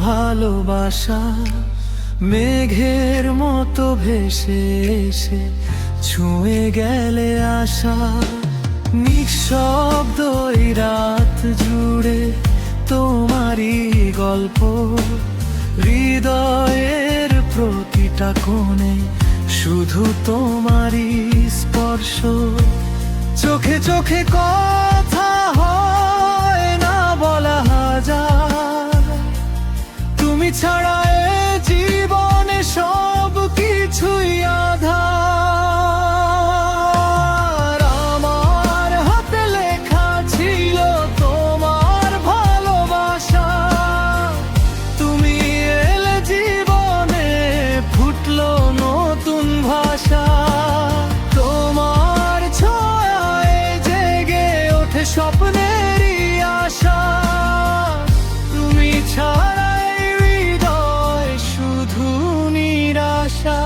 ভালোবাসা মেঘের মতো ভেসে এসে ছুঁয়ে গেলে আশা। নিঃশব্দ এই রাত জুড়ে তোমারই গল্প, হৃদয়ের প্রতিটা কোণে শুধু তোমারই স্পর্শ। চোখে চোখে কথা হয় না বলা হাজার, তুমি ছাড়া এ জীবনে সব কিছুই আধার। আমার হাতে লেখা ছিল তোমার ভালোবাসা, তুমি এলে জীবনে ফুটলো নতুন ভাষা। তোমার ছোঁয়ায় জেগে ওঠে স্বপ্নেরই আশা, তুমি ছাড়া হৃদয় শুধু নিরাশা।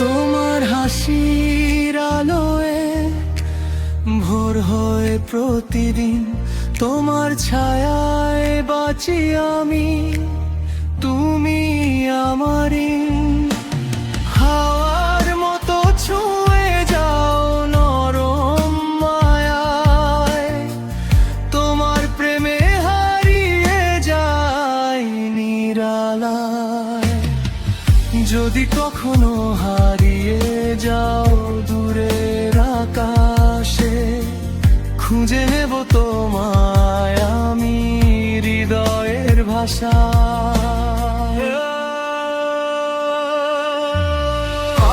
তোমার হাসির আলোয় ভোর হয় প্রতিদিন, তোমার ছায়ায় বাঁচি আমি, তুমি আমারই। হাওয়ার মতো ছুঁয়ে যাও নরম মায়ায়, তোমার প্রেমে হারিয়ে যায় নিরালায়। যদি কখনো হারিয়ে যাও দূরের আকাশে, খুঁজে নেব তোমায় আমি হৃদয়ের ভাষা।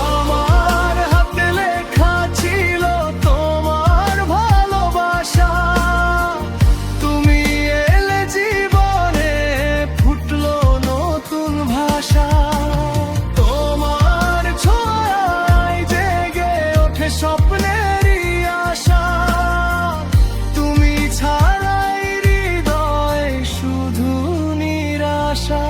আমার হাতে লেখা ছিল তোমার ভালোবাসা, তুমি এলে জীবনে ফুটলো নতুন ভাষা। স্বপ্নেরই আশা, তুমি ছাড়াই হৃদয় শুধু নিরাশা।